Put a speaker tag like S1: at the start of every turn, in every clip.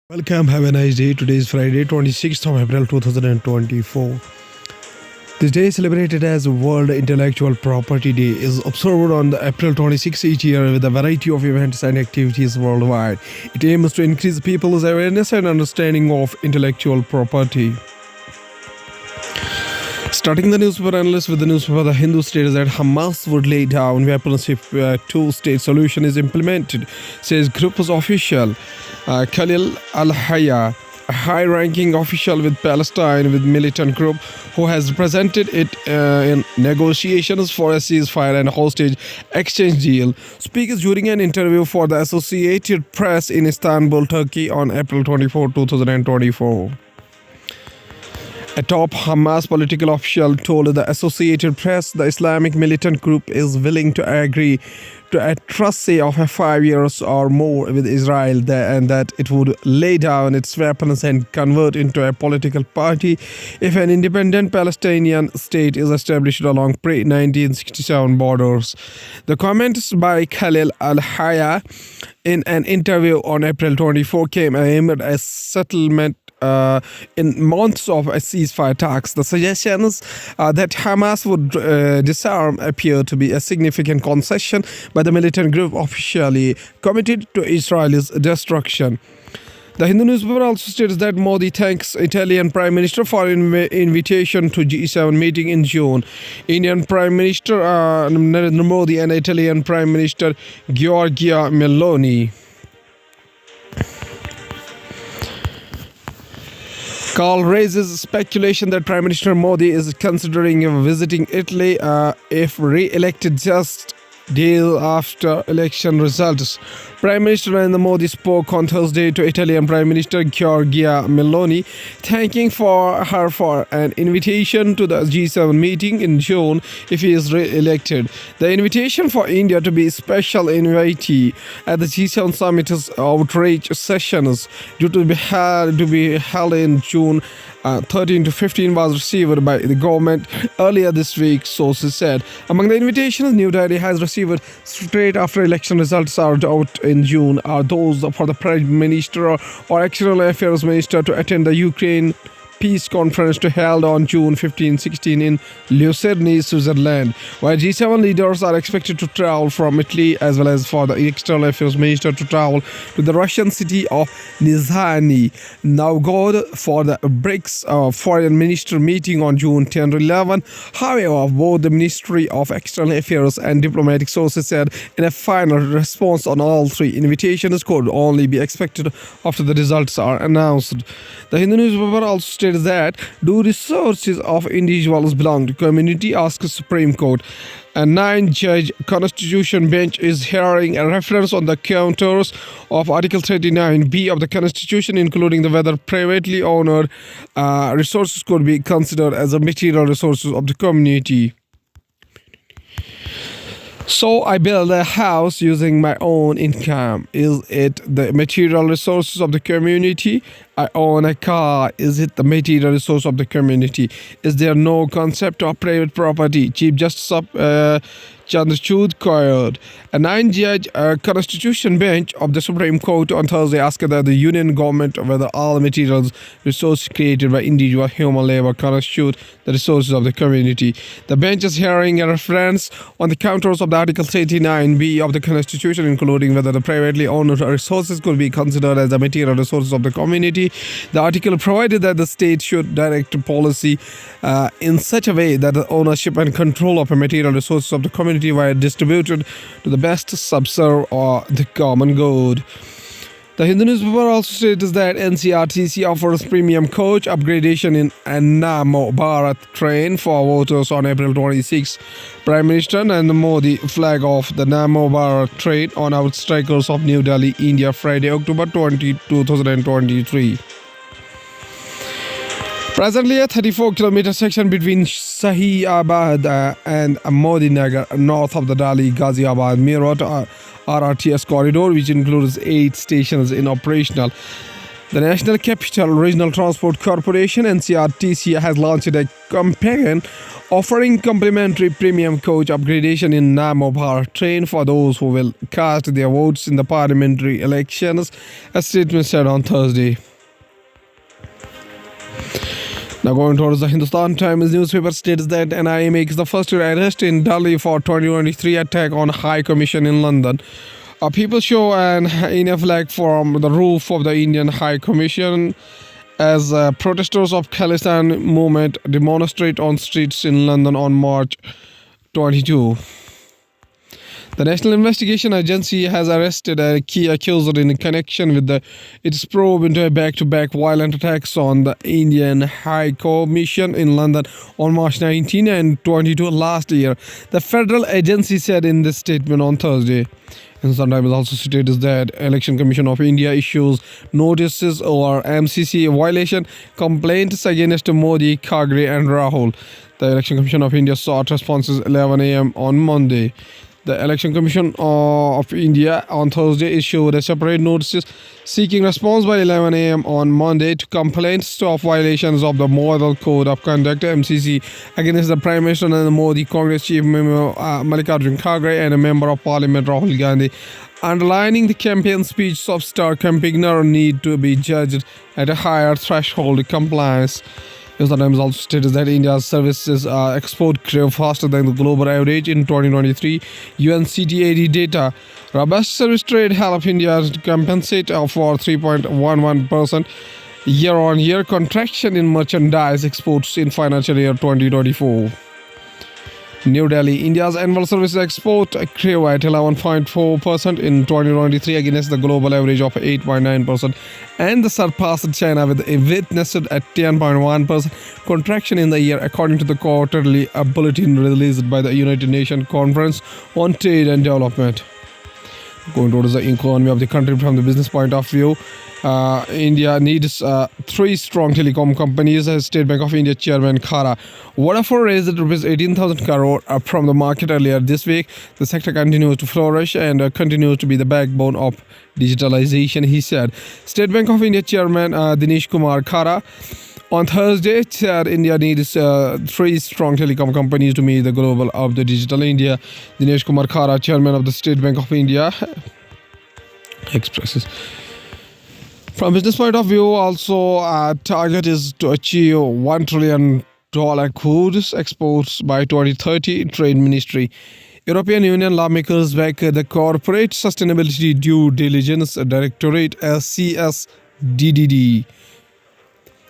S1: Welcome, have a nice day. Today is Friday, 26th of April 2024. This day, celebrated as World Intellectual Property Day, is observed on the April 26th each year with a variety of events and activities worldwide. It aims to increase people's awareness and understanding of intellectual property. Starting the newspaper analyst with the newspaper The Hindu states that Hamas would lay down weapons if a two-state solution is implemented, says group's official Khalil Al-Hayya, a high-ranking official with Palestine with militant group who has represented it in negotiations for a ceasefire and hostage exchange deal, speaks during an interview for the Associated Press in Istanbul, Turkey on April 24, 2024. A top Hamas political official told the Associated Press the Islamic militant group is willing to agree to a truce of 5 years or more with Israel and that it would lay down its weapons and convert into a political party if an independent Palestinian state is established along pre-1967 borders. The comments by Khalil Al-Hayya in an interview on April 24 came amid a settlement in months of a ceasefire talks. The suggestions that Hamas would disarm appear to be a significant concession by the militant group officially committed to Israel's destruction. The Hindu newspaper also states that Modi thanks Italian Prime Minister for invitation to G7 meeting in June. Indian Prime Minister Narendra Modi and Italian Prime Minister Giorgia Meloni Call raises speculation that Prime Minister Modi is considering visiting Italy if re-elected just days after election results. Prime Minister Narendra Modi spoke on Thursday to Italian Prime Minister Giorgia Meloni, thanking her for an invitation to the G7 meeting in June if he is re-elected. The invitation for India to be special invitee at the G7 summit's outreach sessions due to be held in June 13 to 15 was received by the government earlier this week, sources said. Among the invitations New Delhi has received straight after election results are out in June are those for the Prime Minister or External Affairs Minister to attend the Ukraine Peace Conference to held on June 15-16 in Lucerne, Switzerland, where G7 leaders are expected to travel from Italy, as well as for the External Affairs Minister to travel to the Russian city of Nizhny Novgorod for the BRICS Foreign Minister meeting on June 10-11. However, both the Ministry of External Affairs and diplomatic sources said in a final response on all three invitations could only be expected after the results are announced. The Hindu newspaper also states that do resources of individuals belong to community, asks Supreme Court. A 9-judge constitution bench is hearing a reference on the contours of Article 39B of the Constitution, including the whether privately owned resources could be considered as a material resources of the community. So I build a house using my own income. Is it the material resources of the community? I own a car. Is it the material resource of the community? Is there no concept of private property? Chief Justice of Chandrachud queried. A 9-judge constitution bench of the Supreme Court on Thursday asked that the union government whether all materials resources created by individual human labor constitute the resources of the community. The bench is hearing a reference on the contours of the Article 39B of the Constitution, including whether the privately owned resources could be considered as the material resources of the community. The article provided that the state should direct policy in such a way that the ownership and control of a material resources of the community were distributed to the best subserve or the common good. The Hindu newspaper also states that NCRTC offers premium coach upgradation in Namo Bharat train for voters on April 26. Prime Minister Narendra Modi flag off the Namo Bharat train on outskirts of New Delhi, India, Friday, October 20, 2023. Presently, a 34-kilometer section between Sahiabad and Modinagar, north of the Delhi Ghaziabad Meerut RRTS corridor, which includes 8 stations in operational, The National Capital Regional Transport Corporation (NCRTC) has launched a campaign offering complimentary premium coach upgradation in Namo Bharat train for those who will cast their votes in the parliamentary elections, a statement said on Thursday. Now going towards the Hindustan Times newspaper states that NIA makes the first arrest in Delhi for 2023 attack on High Commission in London. People show an India flag from the roof of the Indian High Commission as protesters of Khalistan movement demonstrate on streets in London on March 22. The National Investigation Agency has arrested a key accuser in connection with its probe into back-to-back violent attacks on the Indian High Commission in London on March 19 and 22 last year, the federal agency said in this statement on Thursday. And sometimes also stated that Election Commission of India issues notices over MCC violation complaints against Modi, Kagre and Rahul. The Election Commission of India sought responses 11 a.m. on Monday. The Election Commission of India on Thursday issued a separate notice seeking response by 11 a.m. on Monday to complaints of violations of the Model Code of Conduct (MCC) against the Prime Minister and the Modi Congress Chief Mallikarjun Kharge and a Member of Parliament Rahul Gandhi, underlining the campaign speech of star campaigner need to be judged at a higher threshold of compliance. The Times also stated that India's services export grew faster than the global average in 2023. UNCTAD data. Robust service trade helped India to compensate for 3.11% year-on-year contraction in merchandise exports in financial year 2024. New Delhi. India's annual services export grew at 11.4% in 2023 against the global average of 8.9% and surpassed China with a witnessed a 10.1% contraction in the year, according to the quarterly bulletin released by the United Nations Conference on Trade and Development. Going towards the economy of the country from the business point of view, India needs three strong telecom companies, as State Bank of India Chairman Khara. Vodafone raised rupees 18,000 crore from the market earlier this week. The sector continues to flourish and continues to be the backbone of digitalization, he said. State Bank of India Chairman Dinesh Kumar Khara on Thursday said India needs three strong telecom companies to meet the global of the digital India. Dinesh Kumar Khara, Chairman of the State Bank of India, expresses. From business point of view, also target is to achieve $1 trillion goods exports by 2030. Trade Ministry. European Union lawmakers back the Corporate Sustainability Due Diligence Directorate CSDDD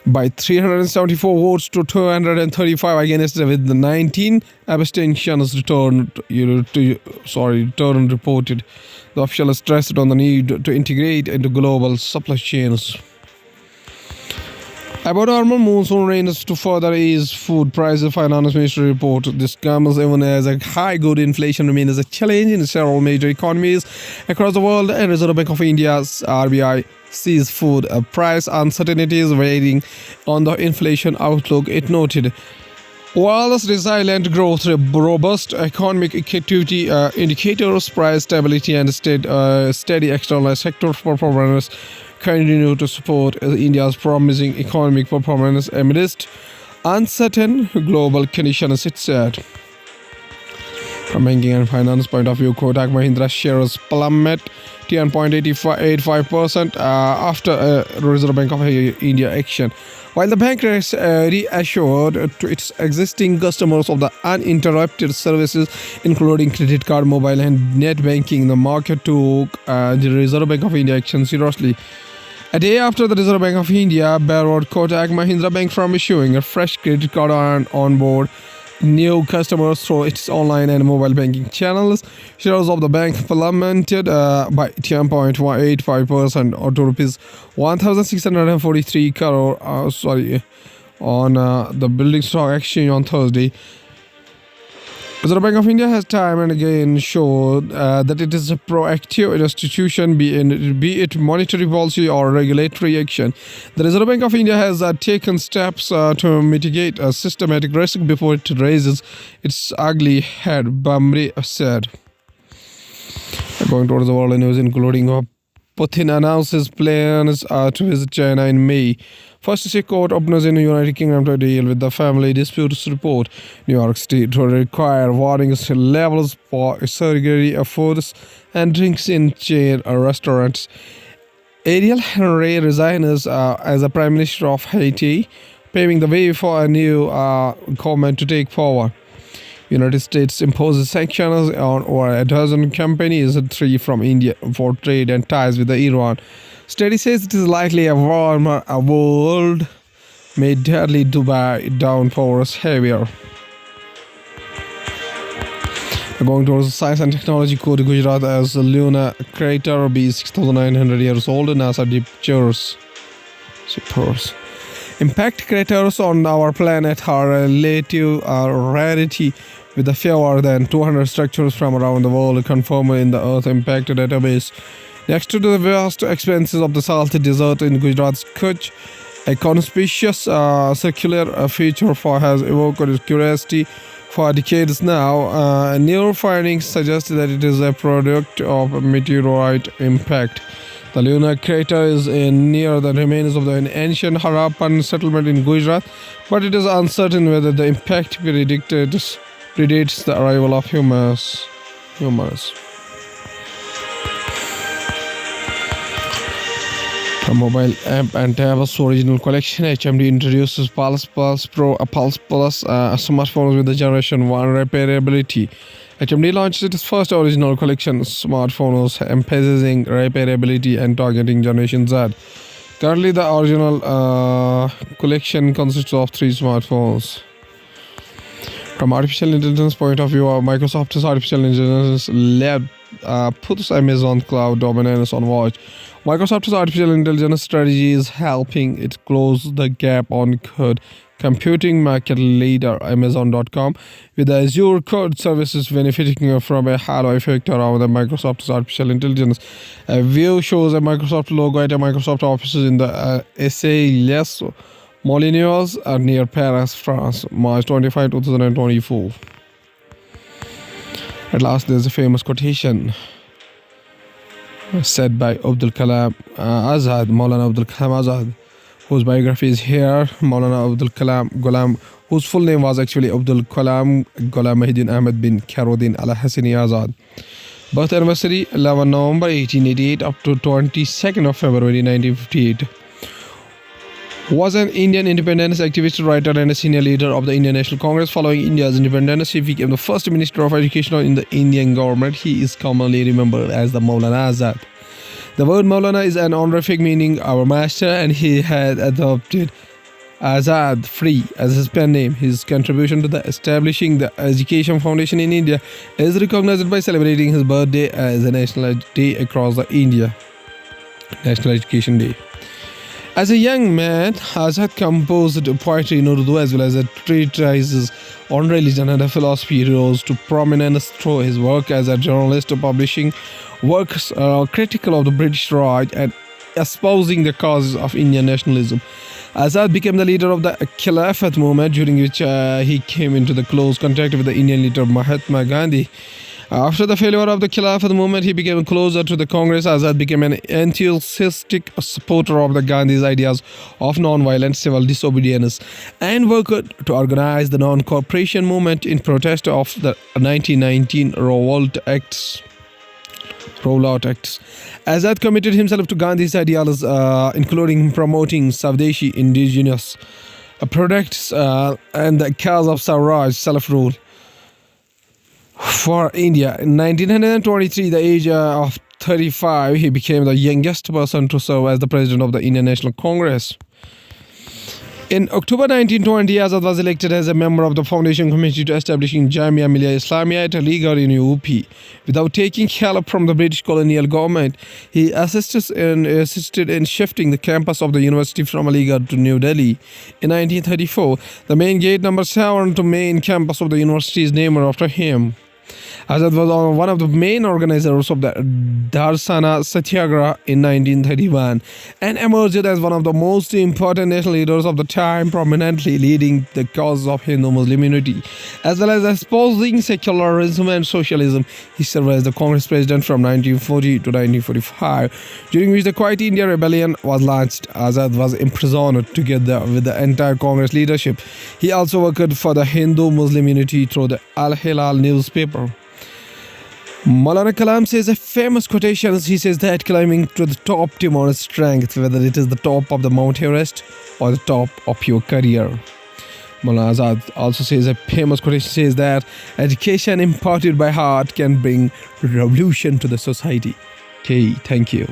S1: by 374 votes to 235 against, with 19 abstentions returned reported. The official stressed on the need to integrate into global supply chains. About normal monsoon rains to further ease food prices, Finance Ministry report. This comes even as a high good inflation remains a challenge in several major economies across the world, and Reserve Bank of India's RBI sees food price uncertainties weighing on the inflation outlook. It noted, while this resilient growth, robust economic activity indicators, price stability, and steady external sector performance continue to support India's promising economic performance amidst uncertain global conditions, it said. From banking and finance point of view, Kotak Mahindra shares plummet 10.85% after Reserve Bank of India action. While the bank reassured to its existing customers of the uninterrupted services, including credit card, mobile, and net banking, the market took the Reserve Bank of India action seriously. A day after the Reserve Bank of India borrowed Kotak Mahindra Bank from issuing a fresh credit card on board new customers through its online and mobile banking channels, shares of the bank plummeted by 10.85% or to rupees 1,643 crore on the Building Stock Exchange on Thursday. Reserve Bank of India has time and again showed that it is a proactive institution, be it monetary policy or regulatory action. The Reserve Bank of India has taken steps to mitigate a systematic risk before it raises its ugly head, Bamri said. Going towards the world news, including Putin announced his plans to visit China in May. First State Court opens in the United Kingdom to deal with the family disputes report. New York State to require warnings levels for surgery foods and drinks in chain restaurants. Ariel Henry resigns as the Prime Minister of Haiti, paving the way for a new government to take power. United States imposes sanctions on over a dozen companies, three from India, for trade and ties with Iran. Study says it is likely a warmer world may deadly Dubai downpours heavier. Going towards science and technology, code Gujarat as the lunar crater be 6,900 years old. NASA pictures. Impact craters on our planet are a relative rarity, with fewer than 200 structures from around the world confirmed in the Earth Impact Database. Next to the vast expanses of the salty desert in Gujarat's Kutch, a conspicuous circular feature has evoked curiosity for decades now. New findings suggest that it is a product of a meteorite impact. The lunar crater is near the remains of the ancient Harappan settlement in Gujarat, but it is uncertain whether the impact predates the arrival of humans. A mobile app and tablets original collection. HMD introduces Pulse Pro, Pulse Plus smartphones with the Generation 1 repairability. HMD launched its first original collection smartphones, emphasizing repairability and targeting Generation Z. Currently, the original collection consists of 3 smartphones. From artificial intelligence point of view, Microsoft's artificial intelligence lab puts Amazon cloud dominance on watch. Microsoft's artificial intelligence strategy is helping it close the gap on cloud computing market leader Amazon.com, with the Azure cloud services benefiting from a halo effect around the Microsoft's artificial intelligence. A view shows a Microsoft logo at a Microsoft offices in the Les Molinos near Paris, France, March 25, 2024. At last, there's a famous quotation said by Abdul Kalam Azad, Maulana Abdul Kalam Azad, whose biography is here. Maulana Abdul Kalam Ghulam, whose full name was actually Abdul Kalam Ghulam Mahidin Ahmed bin Karuddin Al Hassani Azad. Birth anniversary 11 November 1888 up to 22nd of February 1958. Was an Indian independence activist, writer and a senior leader of the Indian National Congress. Following India's independence, he became the first Minister of Education in the Indian government. He is commonly remembered as the Maulana Azad. The word Maulana is an honorific meaning our master, and he had adopted Azad Free as his pen name. His contribution to the establishing the Education Foundation in India is recognized by celebrating his birthday as a national day across the India. National Education Day. As a young man, Azad composed poetry in Urdu as well as treatises on religion and philosophy. He rose to prominence through his work as a journalist, publishing works critical of the British Raj and espousing the causes of Indian nationalism. Azad became the leader of the Khilafat movement, during which he came into the close contact with the Indian leader Mahatma Gandhi. After the failure of the Khilafat movement, he became closer to the Congress. Azad became an enthusiastic supporter of the Gandhi's ideas of non-violent civil disobedience and worked to organize the non-cooperation movement in protest of the 1919 Rollout Acts. Azad committed himself to Gandhi's ideals, including promoting Swadeshi indigenous products and the cause of Swaraj, self-rule, for India. In 1923, the age of 35, he became the youngest person to serve as the president of the Indian National Congress. In October 1920, Azad was elected as a member of the foundation committee to establishing Jamia Millia Islamia at Aligarh in UP. Without taking help from the British colonial government, he assisted in shifting the campus of the university from Aligarh to New Delhi. In 1934, the main gate number 7 to main campus of the university is named after him. Azad was one of the main organizers of the Darsana Satyagraha in 1931 and emerged as one of the most important national leaders of the time, prominently leading the cause of Hindu-Muslim unity, as well as espousing secularism and socialism. He served as the Congress president from 1940 to 1945, during which the Quiet India Rebellion was launched. Azad was imprisoned together with the entire Congress leadership. He also worked for the Hindu-Muslim unity through the Al-Hilal newspaper. Maulana Kalam says a famous quotation. He says that climbing to the top demands strength, whether it is the top of the Mount Everest or the top of your career. Maulana Azad also says a famous quotation says that education imparted by heart can bring revolution to the society. Okay, thank you.